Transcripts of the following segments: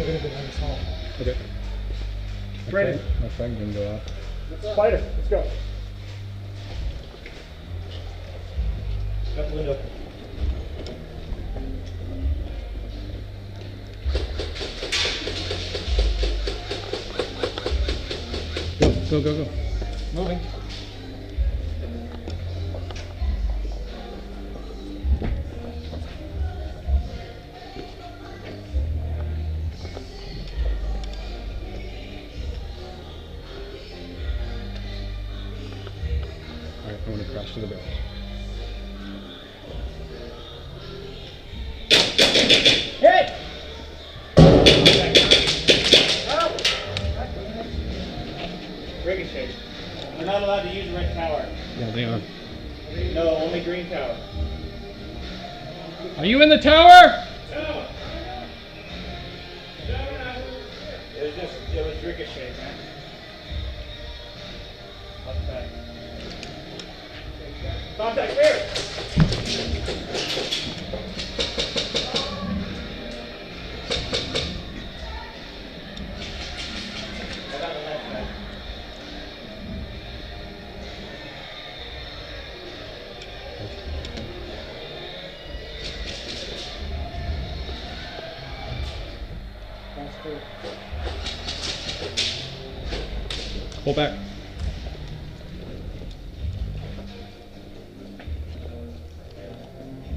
We're gonna go down this hall. Okay. Brandon. My phone didn't go off. Spider, let's go. Got the window. Go. Moving. Alright, I'm gonna crash to the barrel. Hey! Ricochet. We're not allowed to use red tower. Yeah, they are. No, only green tower. Are you in the tower? No. It was ricochet, man. Contact. Contact there. I got the left side. That's cool. Pull back.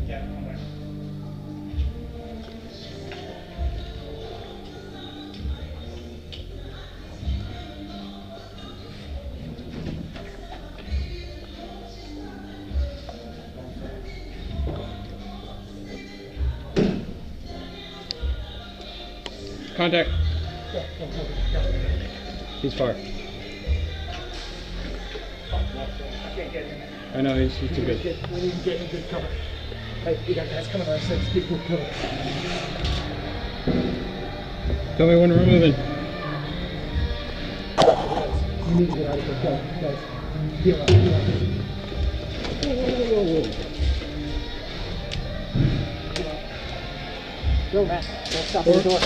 Yeah, come back. Contact. He's far. I can't get in there. I know, he's too We need good. to get in good cover. Hey, we got guys coming on our 6. Get good cover. Tell me when we're moving. You need to get out of here, guys. Heal up, heal up. Whoa. Go, Matt. Don't stop at the door.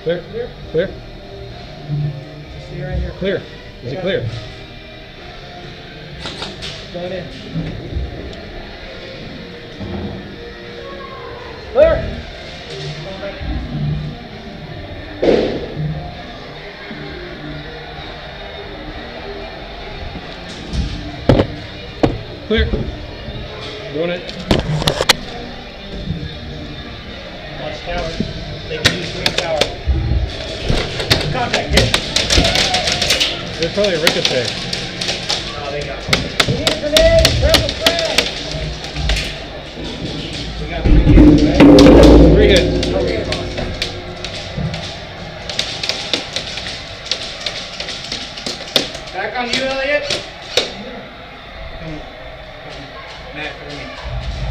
Clear? Stay right here. Clear. Is it clear? Going in. Clear! Clear. Doing it. Watch tower. They can use green tower. Contact, hit. There's probably a ricochet. Oh, they got it. We need a grenade! Grab a flag! We got 3 hits, right? 3 hits. Okay, come on. Back on you, Elliot. Come. Matt, for me.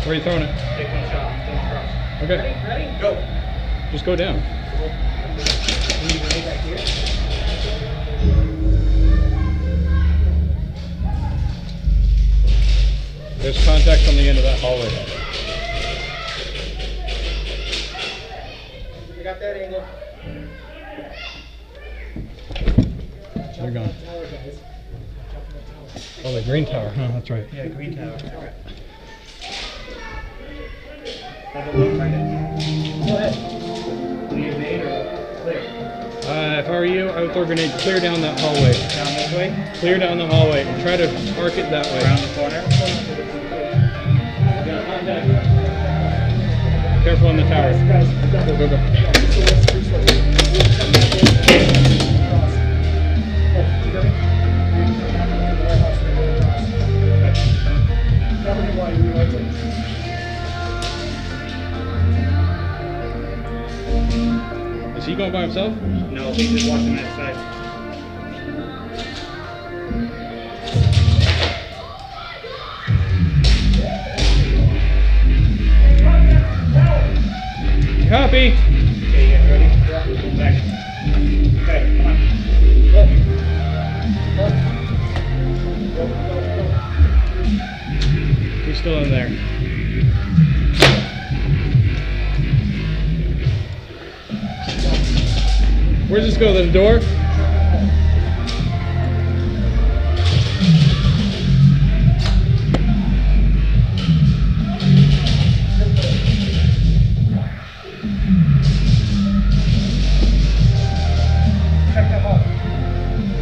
Where are you throwing it? Take one shot. Don't cross. Okay. Ready? Go. Just go down. We need grenade back here. There's contacts on the end of that hallway. We got that angle. They're gone. Tower, guys. Jump in the tower. Oh, the green tower. Huh, that's right. Yeah, green tower. Have a look, Brandon. Go ahead. Need a grenade or clear? If I were you, I would throw a grenade clear down that hallway. Down this way? Clear down the hallway and try to arc it that way. Around the corner? Got contact. Careful on the tower. Guys, Go. Is he going by himself? No, he's just watching that side. Copy. Okay, you guys ready? Yeah. Back. Okay, come on. He's still still in there. Where's this go? The door?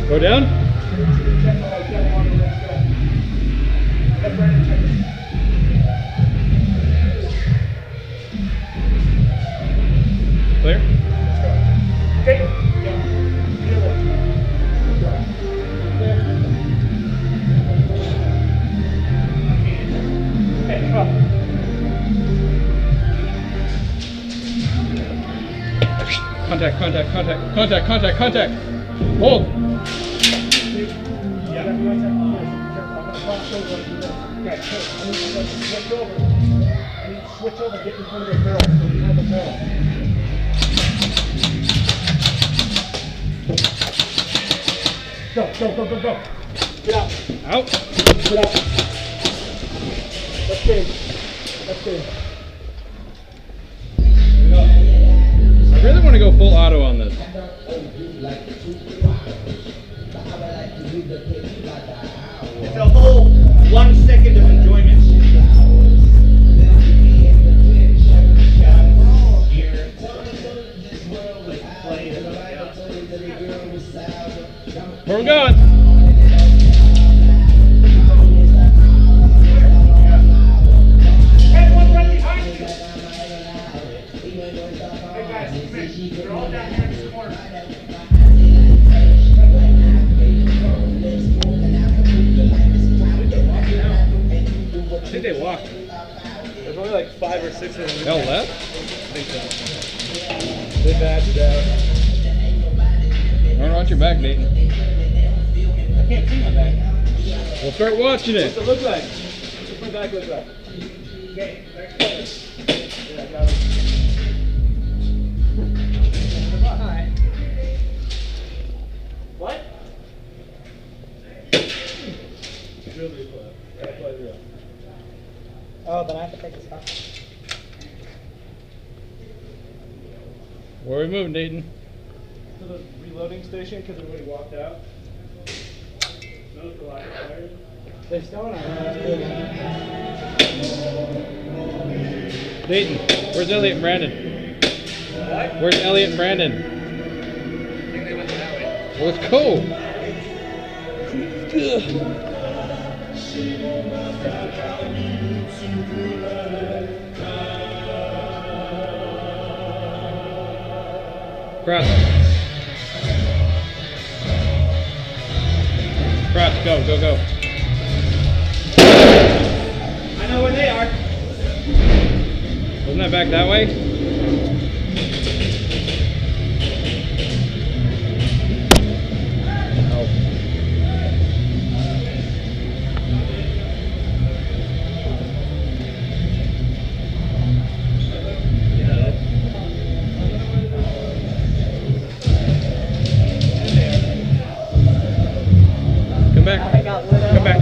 Go down? Clear? Okay. Contact, contact, contact, contact, contact, contact. Hold. Switch over, get in front of the barrel so you have the barrel. Go. Get out. Out. Get out. Let's get. I really want to go full auto on this. It's a whole 1 second of enjoyment. Where we going? Everyone right behind you. Hey guys, come in. You're all down here in this corner. I think they walked. There's only like 5 or 6 of them. They all left? I think so. They badged out. Run out your back, Dayton. I can't see my back. We'll start watching it. What's it look like? What's my back look like? Okay, yeah, I got it. What? Oh, then I have to take this off. Where are we moving, Dayton? To the reloading station because everybody walked out. Notice the lack of fire. They're still on. Dayton, where's Elliot and Brandon? What? Where's Elliot and Brandon? I think they went that way. Well, let's go. Cross. Cross, go. I know where they are. Wasn't that back that way? Oh. Come back. Come back.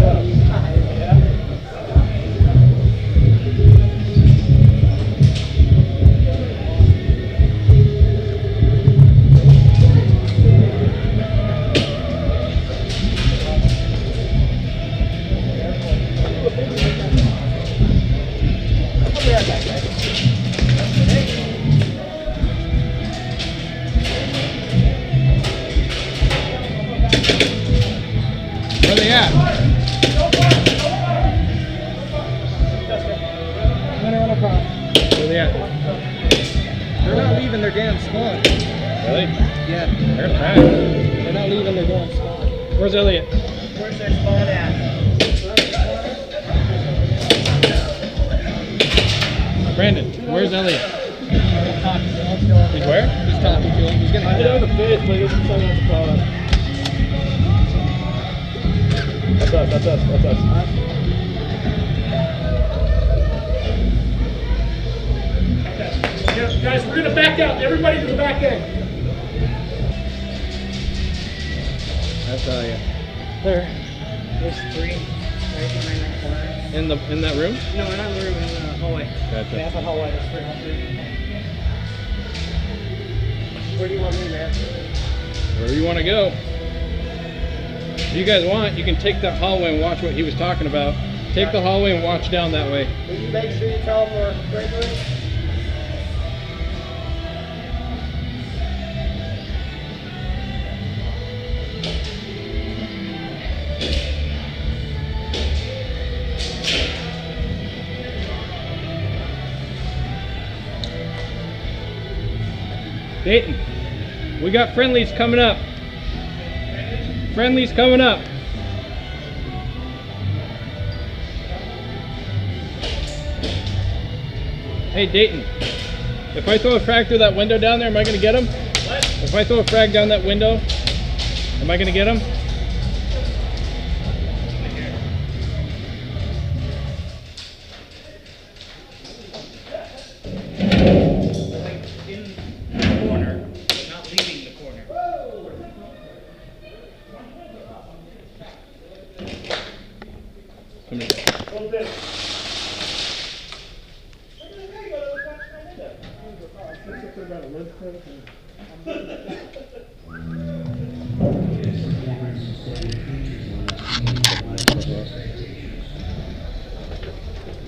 Where are they at? Where are they at? They're not leaving their damn spawn. Really? Yeah. They're back. They're not leaving their damn spawn. Where's Elliot? Where's their spawn at? Brandon, where's Elliot? He's where? He's talking to him. He's gonna I hit him in the face, but he doesn't tell me what to call it. That's us. Guys, we're gonna back out. Everybody to the back end. I tell you. There's 3. Right behind that corner. In that room? No, not in the room, in the hallway. Gotcha. Yeah, that's the hallway. That's pretty much it. Where do you want me, man? Wherever you want to go. If you guys want, you can take that hallway and watch what he was talking about. Take the hallway and watch down that way. Will you make sure you tell them where Gregory is? Dayton, we got friendlies coming up. Friendlies coming up. Hey Dayton, if I throw a frag through that window down there, am I going to get him? What? If I throw a frag down that window, am I going to get him?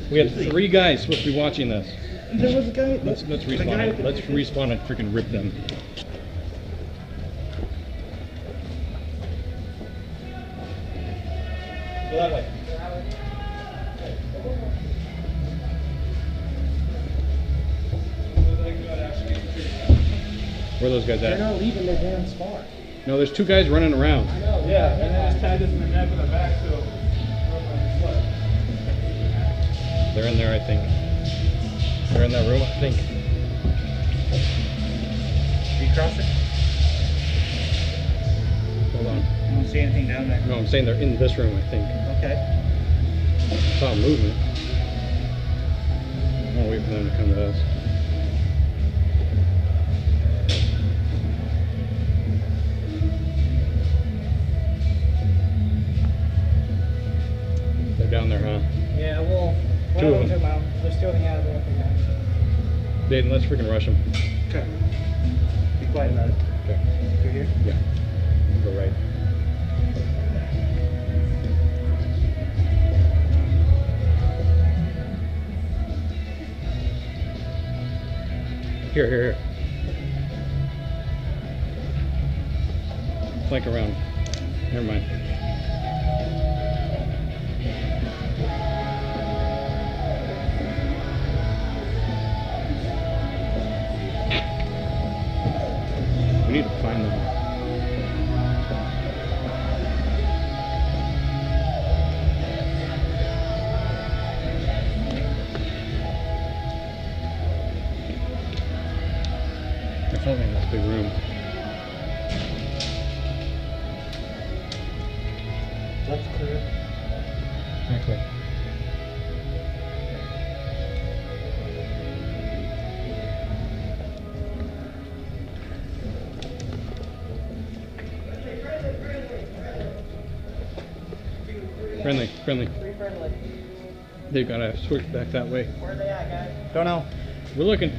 We have 3 guys supposed to be watching this. There was a guy. Let's respawn. Let's respawn and freaking rip them. Go that way. Where are those guys They're at? not leaving their damn spot. No, there's 2 guys running around. I know. Yeah, and then just tied this in the neck and the back, so. They're in there, I think. They're in that room, I think. Did you cross it? Hold on. I don't see anything down there. No, I'm saying they're in this room, I think. Okay. I saw movement. I'll wait for them to come to us. They're down there, huh? Yeah, well, one 2 of of them them. took out. There's 2 of them out there. Dayton, let's freaking rush them. Okay. Be quiet about it. Okay. Through here? Yeah. Go right. Here. Flank around. Never mind. We need to find them. They're probably in this big room. That's clear. Exactly. Friendly. Free friendly. They've got to switch back that way. Where are they at, guys? Don't know. We're looking.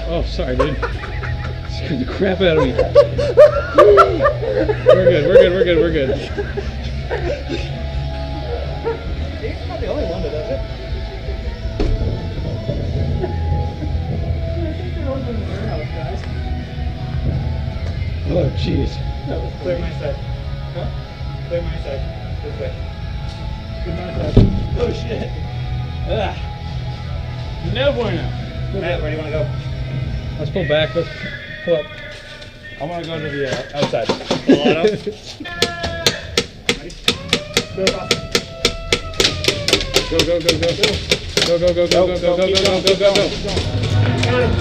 Oh, sorry, dude. Scared the crap out of me. We're good. He's not the only one that does it. I think they're over in the warehouse, guys. Oh, jeez. No, clear my side. Huh? Clear my side. This way. Clear my side. Oh, shit. Ah. No bueno. Matt, where do you want to go? Let's pull back. Let's pull up. I want to go to the outside. Ready? Go across. Go. Go. Got him.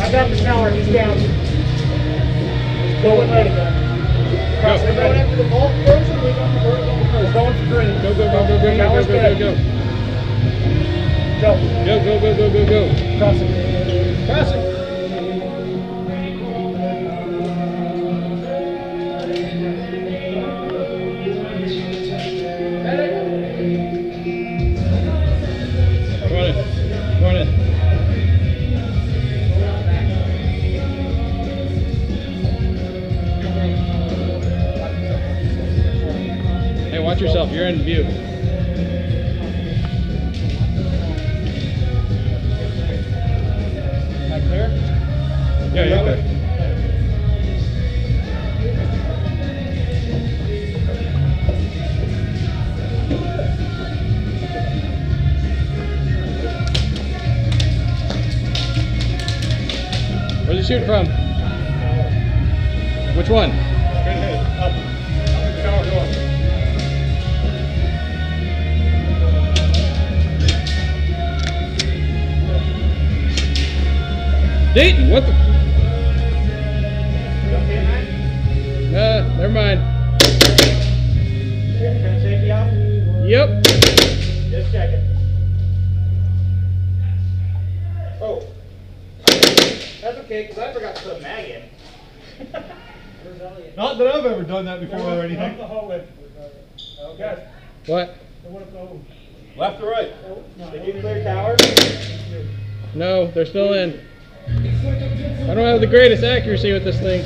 I got the tower. He's down. Go with ready. We're going after the vault first, and we got the vertical. He's going for green. Go, go, go, go, go, go, go, go, go. Go. Go, go, go, go, go, go. Crossing. Crossing. Come on in. Come on in. Hey, watch yourself. You're in view. Clear? Yeah, you're okay. Where's he shooting from? Which one? Straight ahead. Up. Up the tower door. Dayton, what the? You okay, man? Never mind. Can I take you out? Yep. Just checking. Oh. That's okay, because I forgot to put a mag in. Not that I've ever done that before or anything. the hallway. Okay. What? Left or right? Did you clear tower? No, they're still in. I don't have the greatest accuracy with this thing.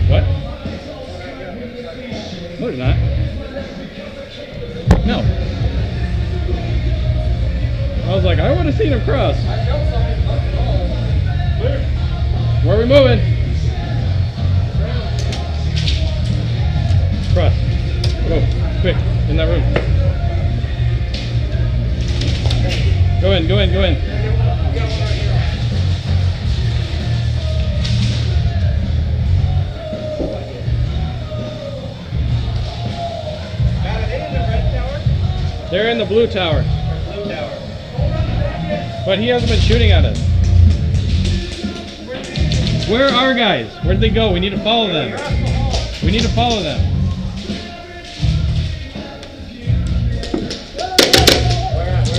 What? No, there's not. No. I was like, I would have seen him cross. Where are we moving? Cross. Go. Quick. In that room. Go in, go in, go in. They're in the blue tower. Blue tower. But he hasn't been shooting at us. Where are our guys? Where'd they go? We need to follow them. We need to follow them. Where at?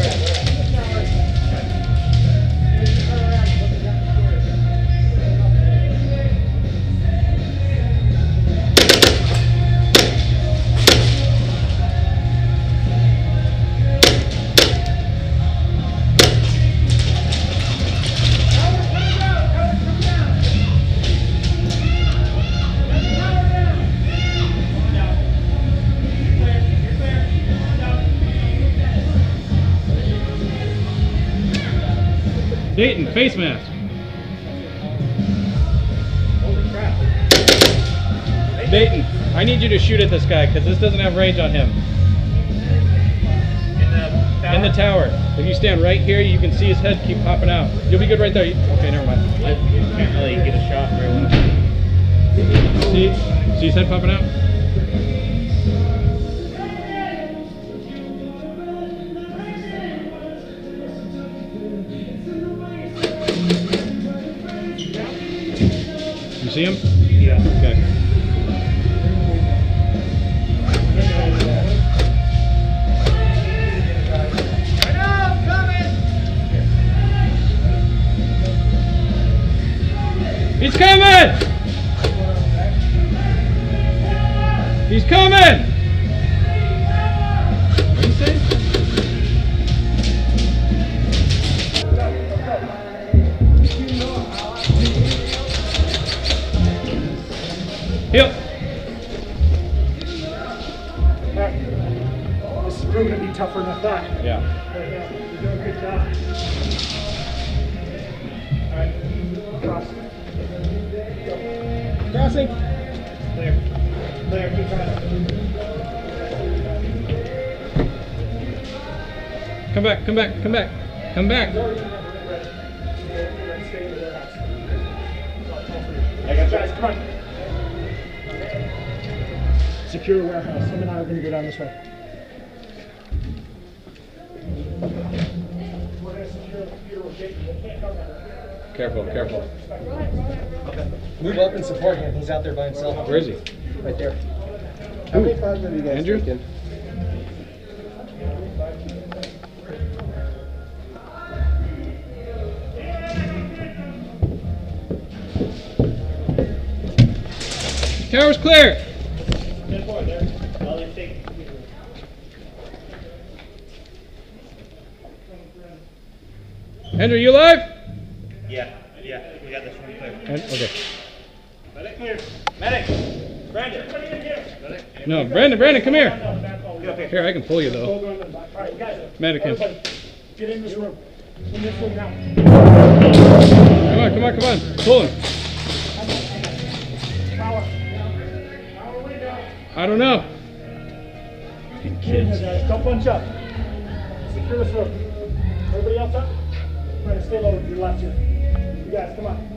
Dayton, face mask. Holy crap. Dayton, I need you to shoot at this guy because this doesn't have range on him. In the tower. If you stand right here, you can see his head keep popping out. You'll be good right there. Okay, never mind. I can't really get a shot very well. See his head popping out? You see him? Yeah. Okay. He's coming! He's coming! What did you say? Heel. This is proving to be tougher than I thought. Yeah. You're doing a good job. All right, cross. Crossing. Clear. Clear, keep crossing. Come back, come back, come back. Come back. I got guys, come on. Secure warehouse. Him and I are going to go down this way. Careful, careful. Move up and support him. He's out there by himself. Where is he? Right there. How many times have you guys Andrew? taken? Tower's clear. Good boy there. I'll let you take it. Andrew, you alive? Yeah, we got this one clear. Okay. Medic here. Medic! Brandon! Medic. No, Brandon, come here. Get up here. Here, I can pull you though. Alright, guys. Mannequin. Everybody, get in this room. In this room now. Come on. Pull him. Power. Power way down. I don't know. Get in here, guys. Don't bunch up. Secure this room. Everybody else up? Try to stay low to your left here. You guys, come on.